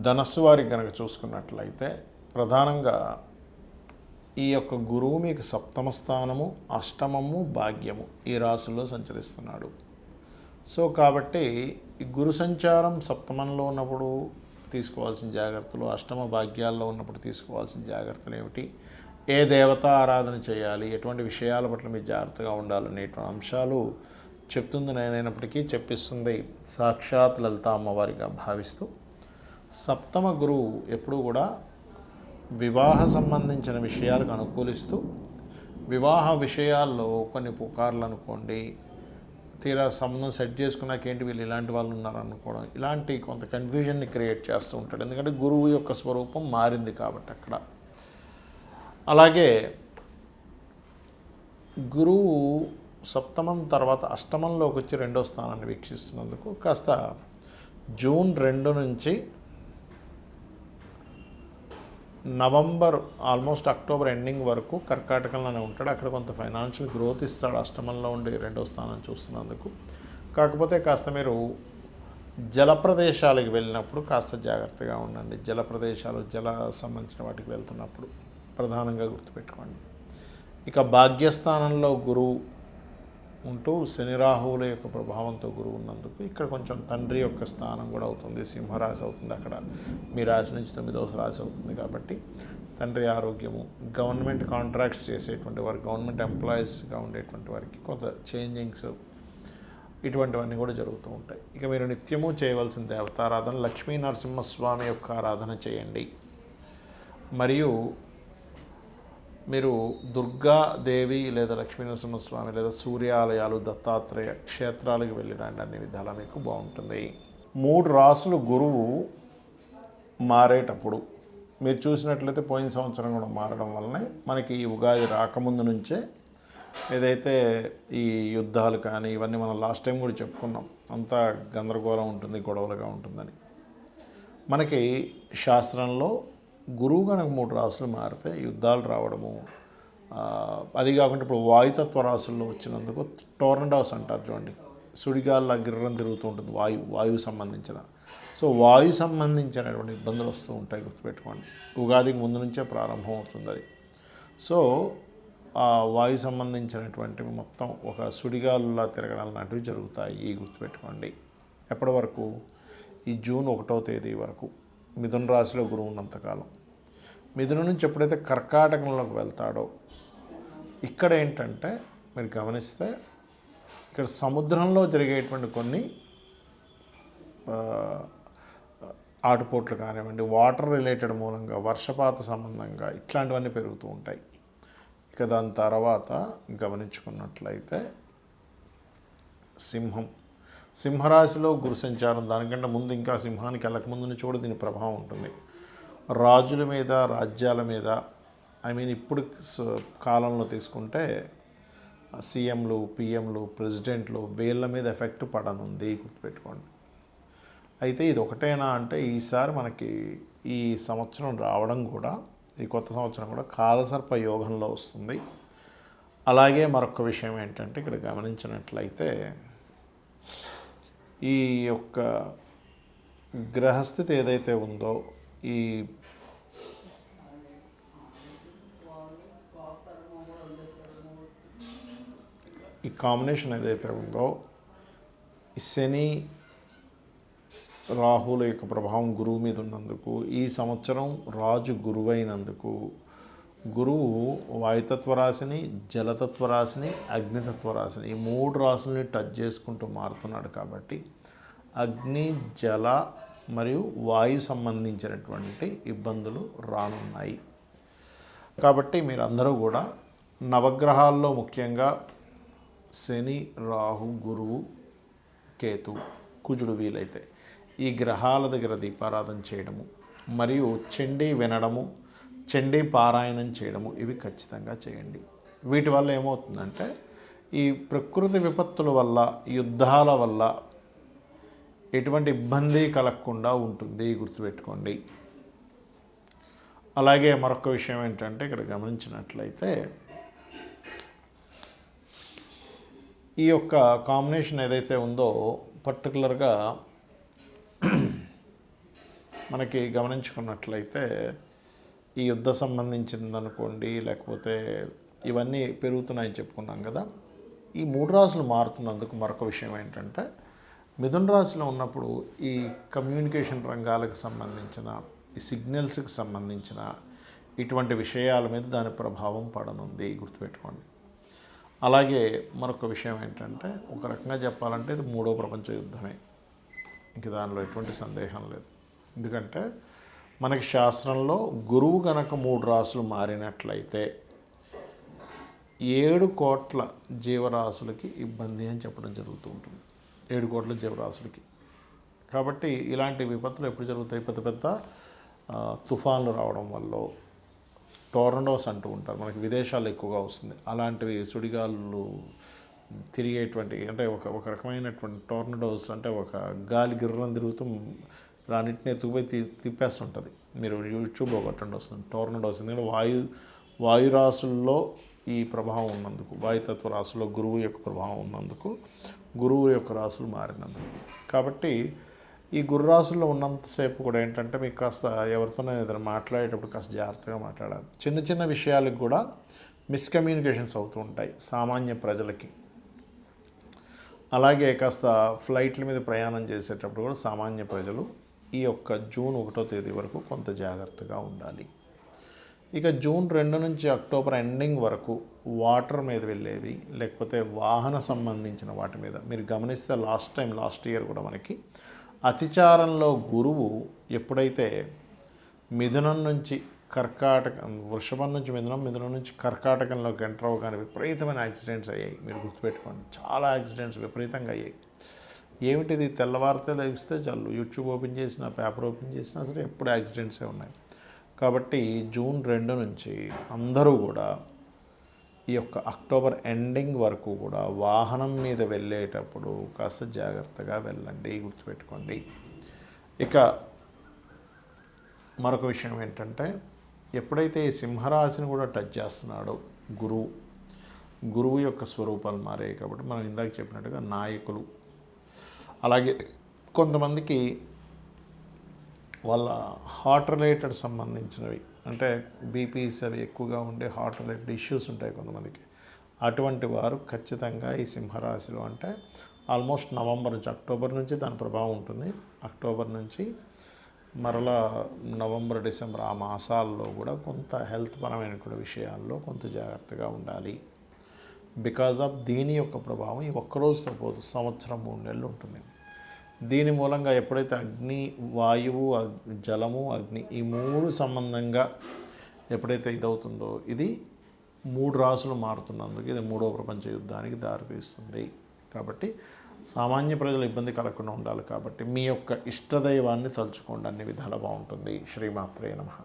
ధనస్సు వారికి కనుక చూసుకున్నట్లయితే ప్రధానంగా ఈ యొక్క గురువు మీకు సప్తమ స్థానము, అష్టమము, భాగ్యము ఈ రాశుల్లో సంచరిస్తున్నాడు. సో కాబట్టి ఈ గురు సంచారం సప్తమంలో ఉన్నప్పుడు తీసుకోవాల్సిన జాగ్రత్తలు, అష్టమ భాగ్యాల్లో ఉన్నప్పుడు తీసుకోవాల్సిన జాగ్రత్తలు ఏమిటి, ఏ దేవత ఆరాధన చేయాలి, ఎటువంటి విషయాల పట్ల మీరు జాగ్రత్తగా ఉండాలనేటువంటి అంశాలు చెప్తుంది నేనైనప్పటికీ చెప్పిస్తుంది సాక్షాత్ లలిత అమ్మవారిగా భావిస్తూ, సప్తమ గురువు ఎప్పుడూ కూడా వివాహ సంబంధించిన విషయాలకు అనుకూలిస్తూ, వివాహ విషయాల్లో కొన్ని పుకార్లు అనుకోండి, తీరా సంబంధం సెట్ చేసుకున్నాకేంటి వీళ్ళు ఇలాంటి వాళ్ళు ఉన్నారనుకోవడం, ఇలాంటి కొంత కన్ఫ్యూజన్ని క్రియేట్ చేస్తూ ఉంటాడు. ఎందుకంటే గురువు యొక్క స్వరూపం మారింది కాబట్టి అక్కడ. అలాగే గురువు సప్తమం తర్వాత అష్టమంలోకి వచ్చి రెండో స్థానాన్ని వీక్షిస్తున్నందుకు కాస్త జూన్ 2 నుంచి నవంబర్ ఆల్మోస్ట్ అక్టోబర్ ఎండింగ్ వరకు కర్కాటకంలోనే ఉంటాడు. అక్కడ కొంత ఫైనాన్షియల్ గ్రోత్ ఇస్తాడు అష్టమంలో ఉండి రెండో స్థానం చూస్తున్నందుకు. కాకపోతే కాస్త మీరు జల ప్రదేశాలకు వెళ్ళినప్పుడు కాస్త జాగ్రత్తగా ఉండండి. జల ప్రదేశాలు, జల సంబంధించిన వాటికి వెళ్తున్నప్పుడు ప్రధానంగా గుర్తుపెట్టుకోండి. ఇక భాగ్యస్థానంలో గురువు ఉంటూ శని రాహువుల యొక్క ప్రభావంతో గురువు ఉన్నందుకు ఇక్కడ కొంచెం తండ్రి యొక్క స్థానం కూడా అవుతుంది, సింహరాశి అవుతుంది. అక్కడ మీ రాశి నుంచి 9వ రాశి అవుతుంది కాబట్టి తండ్రి ఆరోగ్యము, గవర్నమెంట్ కాంట్రాక్ట్స్ చేసేటువంటి వారు, గవర్నమెంట్ ఎంప్లాయీస్గా ఉండేటువంటి వారికి కొంత చేంజింగ్స్ ఇటువంటివన్నీ కూడా జరుగుతూ ఉంటాయి. ఇక మీరు నిత్యము చేయవలసిన దేవతారాధన లక్ష్మీ నరసింహస్వామి యొక్క ఆరాధన చేయండి. మరియు మీరు దుర్గాదేవి లేదా లక్ష్మీనరసింహస్వామి లేదా సూర్యాలయాలు, దత్తాత్రేయ క్షేత్రాలకు వెళ్ళిరండి. అన్ని విధాలా మీకు బాగుంటుంది. 3 రాసులు గురువు మారేటప్పుడు మీరు చూసినట్లయితే పోయిన సంవత్సరం కూడా మారడం వల్లనే మనకి ఈ ఉగాది రాకముందు నుంచే ఏదైతే ఈ యుద్ధాలు కానీ ఇవన్నీ మనం లాస్ట్ టైం కూడా చెప్పుకున్నాం, అంతా గందరగోళం ఉంటుంది, గొడవలుగా ఉంటుందని. మనకి శాస్త్రంలో గురువు కనుక 3 రాసులు మారితే యుద్ధాలు రావడము, అది కాకుండా ఇప్పుడు వాయుతత్వ రాసుల్లో వచ్చినందుకు టోర్నడోస్ అంటారు చూడండి, సుడిగాల్లో గిర్రం తిరుగుతూ ఉంటుంది, వాయువు సంబంధించిన. సో వాయు సంబంధించినటువంటి ఇబ్బందులు వస్తూ ఉంటాయి, గుర్తుపెట్టుకోండి. ఉగాదికి ముందు నుంచే ప్రారంభం అవుతుంది అది. సో ఆ వాయు సంబంధించినటువంటివి మొత్తం ఒక సుడిగాలులా తిరగడం లాంటివి జరుగుతాయి, గుర్తుపెట్టుకోండి. ఎప్పటి వరకు? ఈ జూన్ 1వ తేదీ వరకు మిథున రాశిలో గురువు ఉన్నంతకాలం. మిథునం నుంచి ఎప్పుడైతే కర్కాటకంలోకి వెళ్తాడో ఇక్కడ ఏంటంటే మీరు గమనిస్తే ఇక్కడ సముద్రంలో జరిగేటువంటి కొన్ని ఆటుపోట్లు కానివ్వండి, వాటర్ రిలేటెడ్ మూలంగా, వర్షపాత సంబంధంగా ఇట్లాంటివన్నీ పెరుగుతూ ఉంటాయి. ఇక దాని తర్వాత గమనించుకున్నట్లయితే సింహరాశిలో గురు సంచారం, దానికంటే ముందు ఇంకా సింహానికి వెళ్ళకముందు నుంచి కూడా దీని ప్రభావం ఉంటుంది. రాజుల మీద, రాజ్యాల మీద, ఇప్పుడు కాలంలో తీసుకుంటే సీఎంలు, పిఎంలు, ప్రెసిడెంట్లు వీళ్ళ మీద ఎఫెక్ట్ పడనుంది, గుర్తుపెట్టుకోండి. అయితే ఇది ఒకటేనా అంటే ఈసారి మనకి ఈ సంవత్సరం రావడం కూడా, ఈ కొత్త సంవత్సరం కూడా కాలసర్ప యోగంలో వస్తుంది. అలాగే మరొక విషయం ఏంటంటే ఇక్కడ గమనించినట్లయితే ఈ యొక్క గ్రహస్థితి ఏదైతే ఉందో, ఈ కాంబినేషన్ ఏదైతే ఉందో, శని రాహుల యొక్క ప్రభావం గురువు మీద ఉన్నందుకు, ఈ సంవత్సరం రాజు గురువైనందుకు, గురువు వాయుతత్వ రాశిని, జలతత్వ రాశిని, అగ్నితత్వ రాశిని ఈ 3 రాశుల్ని టచ్ చేసుకుంటూ మారుతున్నాడు కాబట్టి అగ్ని, జల మరియు వాయు సంబంధించినటువంటి ఇబ్బందులు రానున్నాయి. కాబట్టి మీరందరూ కూడా నవగ్రహాల్లో ముఖ్యంగా శని, రాహు, గురువు, కేతు, కుజుడు వీలైతే ఈ గ్రహాల దగ్గర దీపారాధన చేయడము మరియు చండీ వినడము, చండీ పారాయణం చేయడము ఇవి ఖచ్చితంగా చేయండి. వీటి వల్ల ఏమవుతుందంటే ఈ ప్రకృతి విపత్తుల వల్ల, యుద్ధాల వల్ల ఎటువంటి ఇబ్బంది కలగకుండా ఉంటుంది, గుర్తుపెట్టుకోండి. అలాగే మరొక విషయం ఏంటంటే ఇక్కడ గమనించినట్లయితే ఈ యొక్క కాంబినేషన్ ఏదైతే ఉందో పర్టికులర్గా మనకి గమనించుకున్నట్లయితే ఈ యుద్ధ సంబంధించిందనుకోండి, లేకపోతే ఇవన్నీ పెరుగుతున్నాయని చెప్పుకున్నాం కదా. ఈ 3 రాశులు మారుతున్నందుకు మరొక విషయం ఏంటంటే, మిథున రాశిలో ఉన్నప్పుడు ఈ కమ్యూనికేషన్ రంగాలకు సంబంధించిన, ఈ సిగ్నల్స్కి సంబంధించిన ఇటువంటి విషయాల మీద దాని ప్రభావం పడనుంది, గుర్తుపెట్టుకోండి. అలాగే మరొక విషయం ఏంటంటే, ఒక రకంగా చెప్పాలంటే ఇది 3వ ప్రపంచ యుద్ధమే, ఇంక దానిలో ఎటువంటి సందేహం లేదు. ఎందుకంటే మనకి శాస్త్రంలో గురువు కనుక 3 రాశులు మారినట్లయితే 7 కోట్ల జీవరాశులకి ఇబ్బంది అని చెప్పడం జరుగుతూ ఉంటుంది. 7 కోట్ల జీవరాశులకి. కాబట్టి ఇలాంటి విపత్తులు ఎప్పుడు జరుగుతాయి? పెద్ద పెద్ద తుఫాన్లు రావడం వల్ల, టోర్నడోస్ అంటూ ఉంటారు, మనకి విదేశాల్లో ఎక్కువగా వస్తుంది. అలాంటివి సుడిగాలు తిరిగేటువంటి, అంటే ఒక రకమైనటువంటి టోర్నడోస్, అంటే ఒక గాలి గిర్రం తిరుగుతూ రాన్నింటిని ఎత్తుకుపోయి తిప్పేస్తుంటుంది. మీరు యూట్యూబ్లో కొట్టండి వస్తుంది టోర్నడోస్. ఎందుకంటే వాయురాశుల్లో ఈ ప్రభావం ఉన్నందుకు, వాయుతత్వ రాశుల్లో గురువు యొక్క ప్రభావం ఉన్నందుకు, గురువు యొక్క రాశులు మారినందుకు. కాబట్టి ఈ గురు రాశుల్లో ఉన్నంతసేపు కూడా ఏంటంటే, మీకు కాస్త ఎవరితోనే ఏదైనా మాట్లాడేటప్పుడు కాస్త జాగ్రత్తగా మాట్లాడాలి. చిన్న చిన్న విషయాలకు కూడా మిస్కమ్యూనికేషన్స్ అవుతూ ఉంటాయి సామాన్య ప్రజలకి. అలాగే కాస్త ఫ్లైట్ల మీద ప్రయాణం చేసేటప్పుడు కూడా సామాన్య ప్రజలు ఈ యొక్క జూన్ 1వ తేదీ వరకు కొంత జాగ్రత్తగా ఉండాలి. ఇక జూన్ 2 నుంచి అక్టోబర్ ఎండింగ్ వరకు వాటర్ మీద వెళ్ళేవి, లేకపోతే వాహన సంబంధించిన వాటి మీద మీరు గమనిస్తే లాస్ట్ ఇయర్ కూడా మనకి అతిచారంలో గురువు ఎప్పుడైతే మిథునం నుంచి వృషభం నుంచి మిథునం నుంచి కర్కాటకంలోకి ఎంటర్ అవ్వగానే విపరీతమైన యాక్సిడెంట్స్ అయ్యాయి. మీరు గుర్తుపెట్టుకోండి, చాలా యాక్సిడెంట్స్ విపరీతంగా అయ్యాయి. ఏమిటిది? తెల్లవారితే లేస్తే చాలు, యూట్యూబ్ ఓపెన్ చేసినా, పేపర్ ఓపెన్ చేసినా సరే ఎప్పుడు యాక్సిడెంట్సే ఉన్నాయి. కాబట్టి జూన్ 2 నుంచి అందరూ కూడా ఈ యొక్క అక్టోబర్ ఎండింగ్ వరకు కూడా వాహనం మీద వెళ్ళేటప్పుడు కాస్త జాగ్రత్తగా వెళ్ళండి, గుర్తుపెట్టుకోండి. ఇక మరొక విషయం ఏంటంటే, ఎప్పుడైతే ఈ సింహరాశిని కూడా టచ్ చేస్తున్నాడో గురువు యొక్క స్వరూపాలు మారాయి. కాబట్టి మనం ఇందాక చెప్పినట్టుగా నాయకులు, అలాగే కొంతమందికి వాళ్ళ హార్ట్ రిలేటెడ్ సంబంధించినవి, అంటే బీపీస్ అవి ఎక్కువగా ఉండే హార్ట్ రిలేటెడ్ ఇష్యూస్ ఉంటాయి కొంతమందికి. అటువంటి వారు ఖచ్చితంగా ఈ సింహరాశిలో, అంటే ఆల్మోస్ట్ నవంబర్ నుంచి, అక్టోబర్ నుంచి దాని ప్రభావం ఉంటుంది. అక్టోబర్ నుంచి మరలా నవంబర్, డిసెంబర్ ఆ మాసాల్లో కూడా కొంత హెల్త్ పరమైనటువంటి విషయాల్లో కొంత జాగ్రత్తగా ఉండాలి. బికాజ్ ఆఫ్ దీని యొక్క ప్రభావం ఈ ఒక్కరోజుతో పోదు, సంవత్సరం 3 నెలలు ఉంటుంది. దీని మూలంగా ఎప్పుడైతే అగ్ని, వాయువు, జలము, అగ్ని ఈ 3 సంబంధంగా ఎప్పుడైతే ఇదవుతుందో, ఇది 3 రాశులు మారుతున్నందుకు ఇది 3వ ప్రపంచ యుద్ధానికి దారితీస్తుంది. కాబట్టి సామాన్య ప్రజలు ఇబ్బంది కలగకుండా ఉండాలి. కాబట్టి మీ యొక్క ఇష్టదైవాన్ని తలుచుకోండి, అన్ని విధాలా బాగుంటుంది. శ్రీమాత్రే నమః.